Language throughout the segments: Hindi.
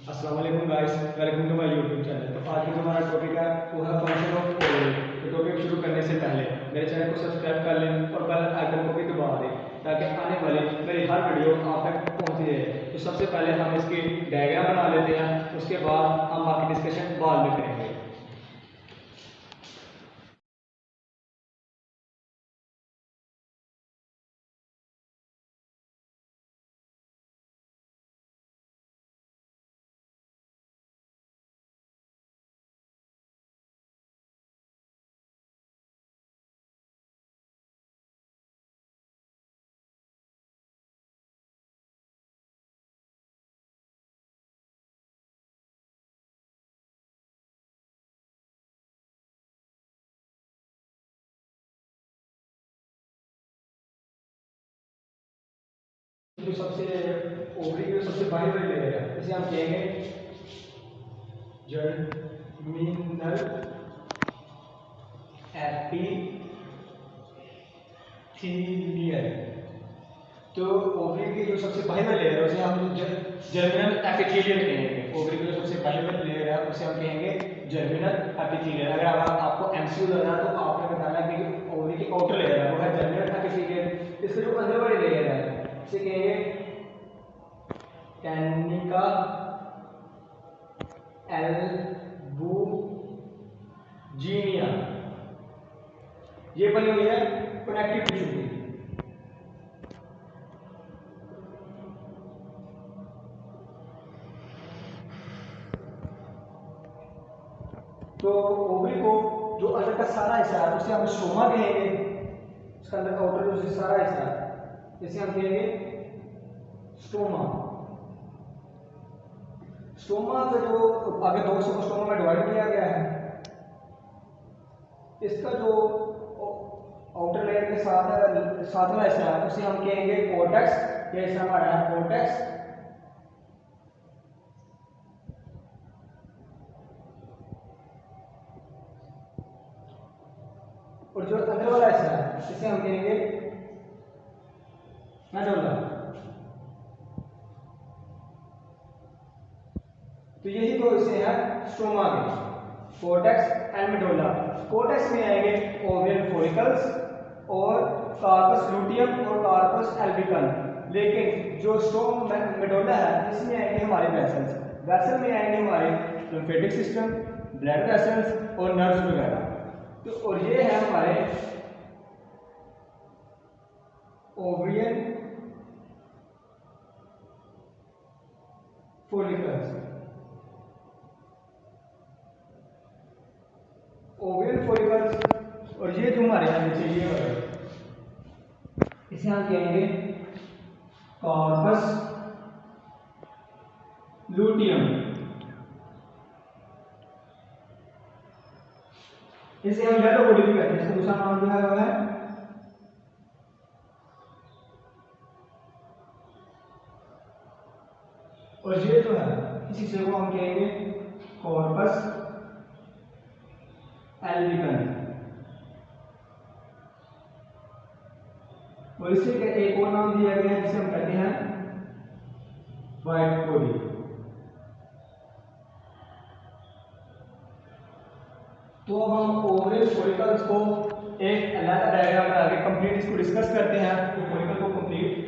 अस्सलाम वालेकुम guys, welcome to my YouTube channel. तो आज का जो हमारा टॉपिक है वो है फंक्शन ऑफ ओवरी। तो टॉपिक शुरू करने से पहले मेरे चैनल को सब्सक्राइब कर लें और बेल आइकन को भी दबा दें ताकि आने वाली मेरी हर वीडियो आप तक पहुंचती रहे। तो सबसे पहले हम इसकी डायग्राम बना लेते हैं, उसके बाद हम बाकी डिस्कशन बाद में करेंगे। जो सबसे ओवरी की जो सबसे बाहरी वाली लेयर है इसे हम कहेंगे जर्मिनल एपिथेलियल। तो ओवरी की जो सबसे बाहरी वाली लेयर है उसे हम जर्मिनल एपिथेलियल कहेंगे। ओवरी की जो सबसे बाहरी वाली लेयर है उसे हम कहेंगे जर्मिनल एपिथेलियल। अगर आपको एमसीक्यू देना है तो आपने बताना कि जो ओवरी की आउटर लेयर है वो है जर्मिनल एपिथेलियल। इसके जो अंदर वाली लेयर है इसे कहेंगे कैनिका एल्बुजिनिया। ये बनी हुई है कनेक्टिव टिश्यू की। तो ओवरी को जो अंदर का सारा हिस्सा है उसे हम स्टोमा कहेंगे। इसका अंदर का आउटर जो सारा हिस्सा है इसे हम कहेंगे स्टोमा। स्टोमा का जो आगे दो स्टोमा में डिवाइड किया गया है, इसका जो आउटर लेयर के साथ वाला हिस्सा है उसे हम कहेंगे कोर्टेक्स। ये हिस्सा हमारा है कोर्टेक्स। और जो अंदर वाला हिस्सा है इसे हम कहेंगे मेडुला। तो यही दो हिस्से हैं स्टोमा के, कोर्टेक्स एंड मेडुला। कोर्टेक्स में आएंगे ओवियल फॉलिकल्स और कार्पस लूटियम और कार्पस एल्बिकम। लेकिन जो स्टोम मेडुला है इसमें आएंगे हमारे वेसल्स। वेसल में आएंगे हमारे लिम्फेटिक सिस्टम, ब्लड वेसल्स और नर्व्स वगैरह। तो और ये है हमारे ओवियन फॉलिकल्स। ओवियल फॉलिकल्स और ये जो हमारे यहाँ नीचे ये वाला इसे हम कहेंगे कॉर्पस लूटियम। इसे हम येलो बॉडी भी कहते हैं। इसका दूसरा नाम जो है वो है और ये जो है इसी से वो हम कहेंगे कॉर्पस एल्बिकम। और इसे एक और नाम दिया गया है जिसे हम कहते हैं व्हाइट बॉडी। तो अब हम ओवरियल फॉलिकल्स को एक अलग डायग्राम में आगे कंप्लीट इसको डिस्कस करते हैं। तो फॉलिकल को कंप्लीट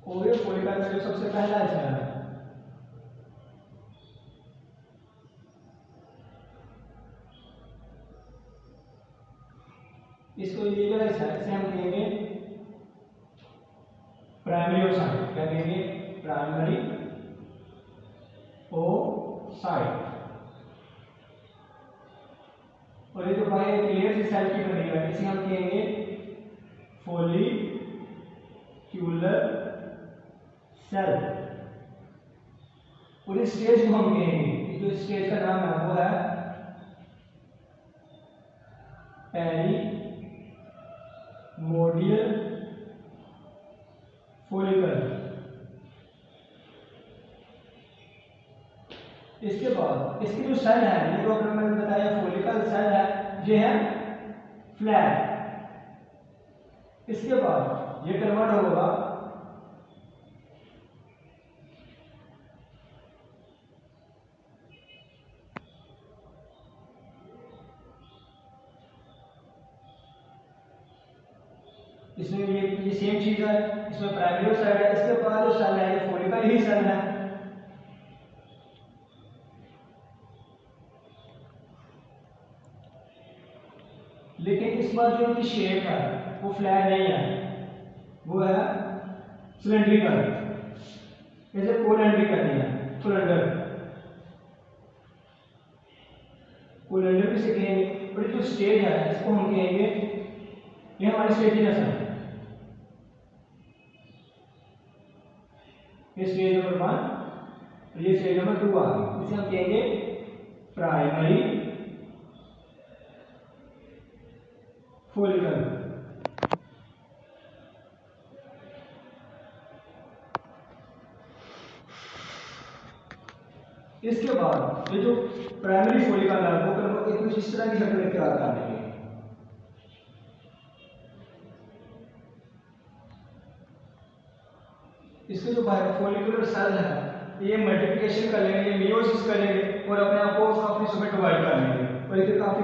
ओवरियल फॉलिकल में जो सबसे पहला हिस्सा है इसको ये वाला हिस्सा इसे हम कहेंगे प्राइमरी ओसाइट। क्या कहेंगे? Primary oocyte. और ये जो बाहर एक लेयर से सेल की बनी है इसे हम कहेंगे फॉलिक्यूलर सेल। और इस स्टेज को हम कहेंगे, जो स्टेज का नाम है वो है पेरिमोडियल फॉलिकल। इसके बाद इसकी जो सेल है ये जो मैंने बताया फॉलिकल सेल है, ये है फ्लैट। इसके बाद ये कन्वर्ट होगा इसमें ये सेम चीज है, इसमें प्राइमरी सेल है, इसके बाद जो सेल है ये फॉलिकल ही सेल है। लेकिन इस बार जो इनकी शेप है वो फ्लैट नहीं है, वो है सिलेंड्रिकल, इसे कोलेंड्री कहते हैं, सिलेंडर, कोलेंडर भी सीखेंगे। और जो स्टेज है इसको हम कहेंगे, ये हमारी स्टेजिनस है, ये स्टेज नंबर 1 और ये स्टेज नंबर 2 आ गई, इसे हम कहेंगे प्राइमरी फॉलिकल। इसके बाद ये जो प्राइमरी फॉलिकल है वो कुछ इस तरह की शक्ल इख्तियार कर लेंगे। इसके जो फॉलिकुलर सेल है ये मल्टीप्लिकेशन कर लेंगे, मियोसिस कर लेंगे और अपने आप को काफी उसमें डिवाइड कर लेंगे और इसे काफी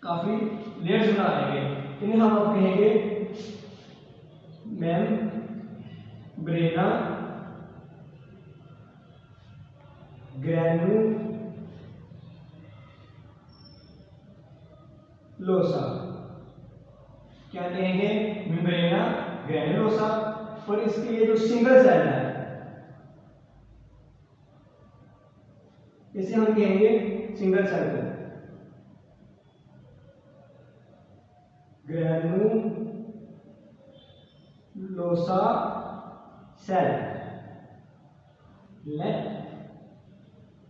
काफी लेयर्स बना लेंगे। इन्हें हम अब कहेंगे मेम्ब्रेना ग्रैनुलोसा, क्या कहेंगे, मेम्ब्रेना ग्रैनुलोसा। और इसके ये जो सिंगल सेल है इसे हम कहेंगे single cell granulosa cell, late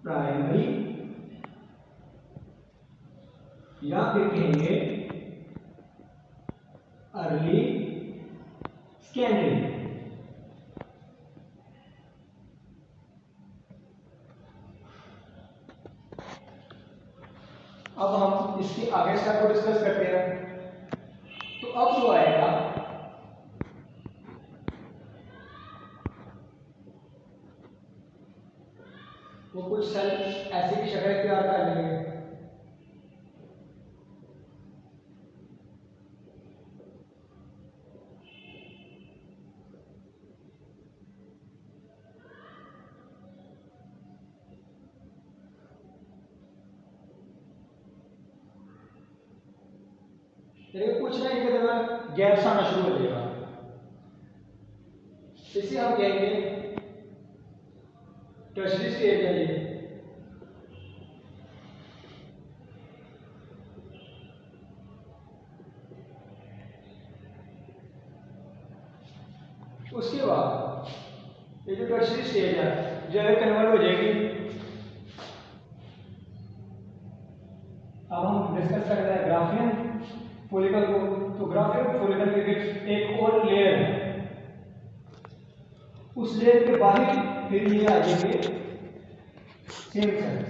primary, या फिर कहेंगे अर्ली सेकेंडरी। अब हम इसके आगे स्टेप को डिस्कस करते हैं। तो अब जो आएगा वो कुछ सेल ऐसी की शक्ल तैयार कर लेंगे। कुछ ना इनके दरमियान गैप्स आना शुरू हो जाएगा, इसे हम कहेंगे टर्शियरी स्टेज है ये। उसके बाद ये जो टर्शियरी स्टेज है जो है कन्वर्ट हो जाएगी। अब हम डिस्कस कर रहे हैं ग्राफियन फॉलिकल को। तो ग्राफियन फॉलिकल के बीच एक और लेयर है, उस लेयर के बाहर फिर ये आ जाएंगे सेम सेल।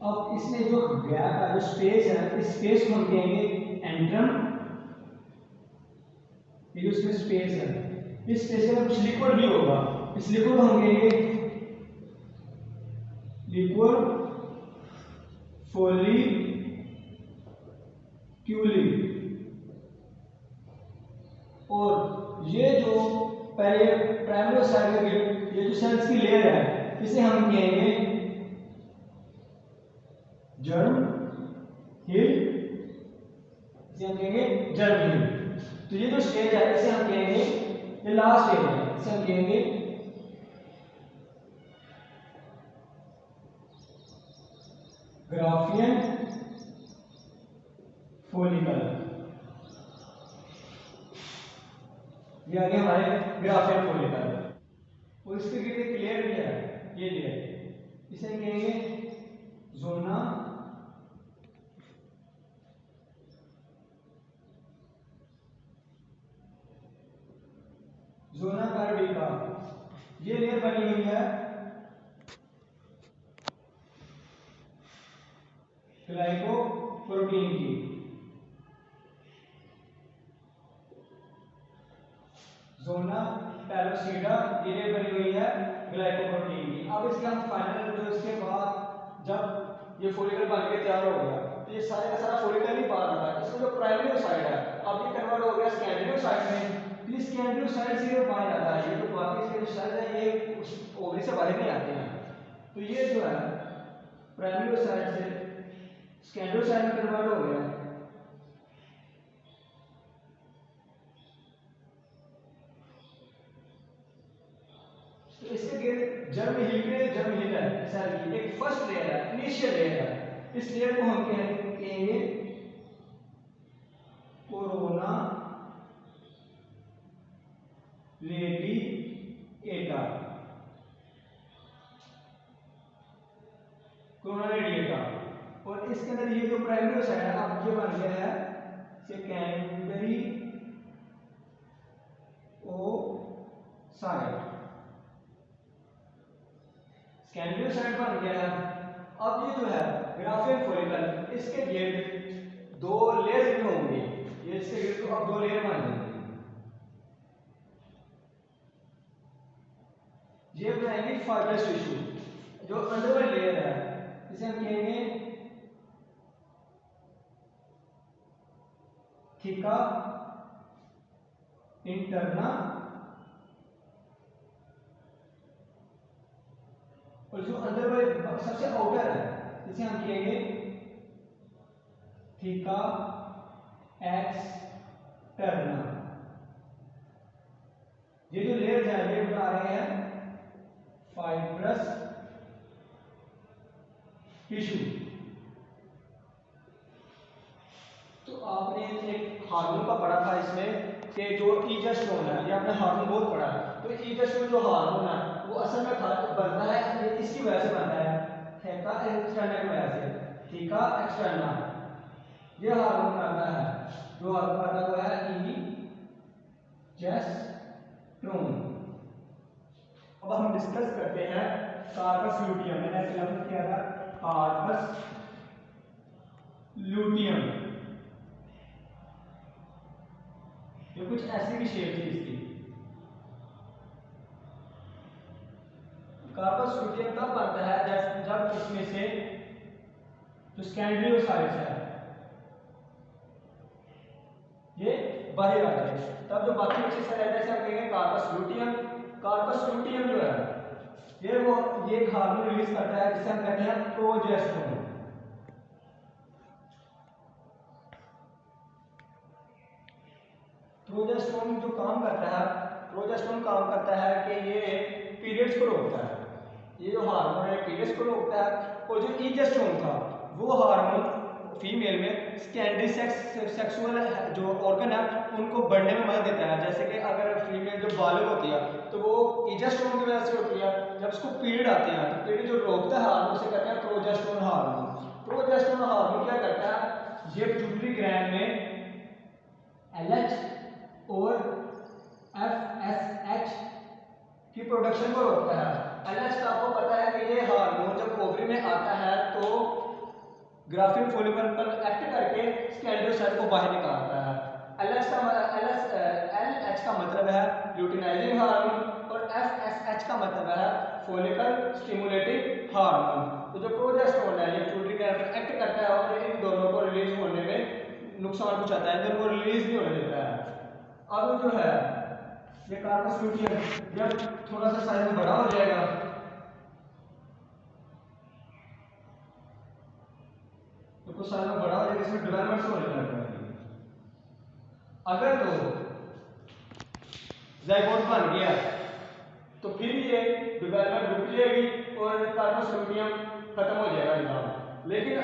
अब इसमें जो गैप है, जो स्पेस है, इस स्पेस को हम कहेंगे एंट्रम। ये जो इसमें स्पेस है, इस स्पेस में कुछ लिक्विड भी होगा, इस लिक्विड को हम कहेंगे लिक्विड फॉलिक्यूली। और ये जो पहले प्राइमरी सेल के ये जो सेल्स की लेयर है इसे हम कहेंगे जर्म हिल, इसे हम कहेंगे जर्म हिल। तो ये जो स्टेज है इसे हम कहेंगे, ये लास्ट स्टेज है, इसे हम कहेंगे ग्राफियन फॉलिकल, ये आ गया हमारे ग्राफियन फॉलिकल। और इसके गिर्द एक लेयर भी है, ये लेयर, इसे कहेंगे जोना जोना कार्डिका। ये लेयर बनी हुई है ग्लाइकोप्रोटीन की। जोना पेलोसिडा, ये लेयर बनी हुई है ग्लाइकोप्रोटीन की। अब इसके हम फाइनल जो इसके बाद जब ये फॉलिकल बन के तैयार हो गया तो ये सारे का सारा फॉलिकल ही बाहर आता है। इसमें जो प्राइमरी साइड है अब ये कन्वर्ट हो गया सेकेंडरी साइड में। इस सेकेंडरी साइड से ये बाहर आता है, ये तो बाकी इसके जो सेल है ये उस ओवरी से बाहर नहीं आते हैं। तो ये जो है प्राइमरी साइड से सेकेंडरी साइड में कन्वर्ट हो गया। तो इसके गिर्द जर्म हिल है सेल की एक फर्स्ट लेयर है, इनिशियल लेयर है। इस लेयर को हम कहेंगे कोरोना रेडिएटा। Corona radiata. और इसके अंदर ये जो प्राइमरी साइड है अब ये बन गया है सेकेंडरी साइड। सेकेंडरी साइड बन गया है। अब ये जो है ग्राफियन फॉलिकल, इसके गिर्द दो लेयर्स भी होंगे, ये इसके गिर्द तो अब दो लेयर बन जाएंगे। ये बनाएंगे फाइब्रस टिश्यू। जो अंदर वाली लेयर है इसे हम कहेंगे थिका इंटरना, और जो अंदर वाले सबसे आउटर है इसे हम कहेंगे थिका एक्सटर्ना। ये जो लेयर्स हैं ये बना रहे हैं फाइब्रस टिश्यू। तो आपने एक हार्मोन का पढ़ा था इसमें कि जो ईजेस्ट्रोन है, ये आपने हार्मोन बहुत पढ़ा है। तो ईजेस्ट्रोन जो हार्मोन है वो असल में बनता है ये इसकी वजह से बनता है, थीका एक्सटर्ना की वजह से। थीका एक्सटर्ना ये हार्मोन बनता है, जो हार्मोन बनता हुआ है ईजेस्ट्रोन। अब हम डिस्कस करते हैं कार्पस लूटियम। मैंने ऐसे लफ्ज किया था कार्पस लूटियम। ये कुछ ऐसी भी शेप थी इसकी। कार्पस लूटियम तब बनता है जब इसमें से जो सेकेंडरी साइड्स है ये बाहर आ जाए, तब जो बाकी बचे सेल रहते हैं हम कहेंगे कार्पस लूटियम। कार्पस लूटियम जो है ये एक हार्मोन रिलीज करता है जिसे हम कहते हैं प्रोजेस्टेरोन। प्रोजेस्टेरोन जो काम करता है, प्रोजेस्टेरोन काम करता है कि ये पीरियड्स को रोकता है। ये जो हार्मोन है पीरियड्स को रोकता है। और जो ईजेस्ट्रोन था वो हार्मोन फीमेल में सेकेंडरी सेक्सुअल जो ऑर्गन है उनको बढ़ने में मदद देता है। जैसे कि अगर फीमेल जो बालिग होती है तो वो ईजेस्ट्रोन की वजह से होती है। जब उसको पीरियड आते हैं तो पीरियड जो रोकता है हार्मोन से कहते हैं प्रोजेस्टेरोन हार्मोन। प्रोजेस्टेरोन हार्मोन क्या करता है, ये पिट्यूटरी ग्लैंड में LH और FSH की प्रोडक्शन को रोकता है। LH का आपको पता है कि ये हार्मोन जब ओवरी में आता है तो ग्राफियन फॉलिकल पर एक्ट करके सेकेंडरी सेल को बाहर निकालता है। LH का मतलब है ल्यूटिनाइजिंग हार्मोन और FSH का मतलब है फॉलिकल स्टिमुलेटिंग हार्मोन। तो जो प्रोजेस्टेरोन है ये पिट्यूटरी ग्लैंड पर एक्ट करता है और इन दोनों को रिलीज होने में नुकसान पहुंचाता है, दोनों को रिलीज नहीं होने देता है। अब जो है ये कार्पस लूटियम जब थोड़ा सा साइज में बड़ा हो जाएगा तो कुछ साल में बड़ा हो जाएगा, इसमें डेवलपमेंट होने लगेगा। अगर तो जाइगोट बन गया तो फिर ये डेवलपमेंट रुक जाएगी और कार्पस लूटियम खत्म हो जाएगा निजाम। लेकिन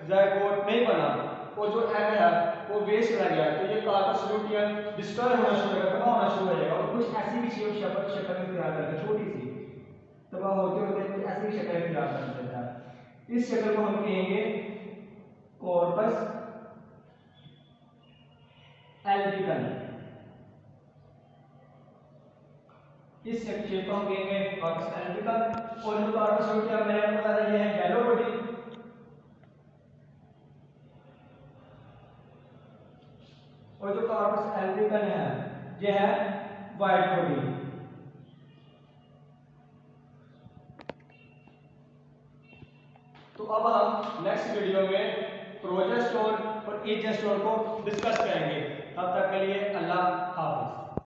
ज़ायगोट नहीं बना और जो एग है वो वेस्ट रह गया, तो ये कार्पस लूटियम डिस्ट्रॉय होना शुरू हो जाएगा, तबाह होना शुरू हो जाएगा और कुछ ऐसी भी शक्ल में तैयार करके छोटी सी तबाह होते होते कुछ ऐसी भी शक्ल तैयार कर देता है। इस शक्ल को हम कहेंगे कॉर्पस एल्बिकन। इस शेप को हम कहेंगे कॉर्पस एल्बिकन। और जो कॉर्पस लूटियम मैंने आपको बताया ये है येलो बॉडी और जो कॉर्पस एल्बिकन है ये है व्हाइट बॉडी। तो अब हम नेक्स्ट वीडियो में प्रोजेस्टेरोन और एजेस्टेरोन को डिस्कस करेंगे। तब तक के लिए अल्लाह हाफिज।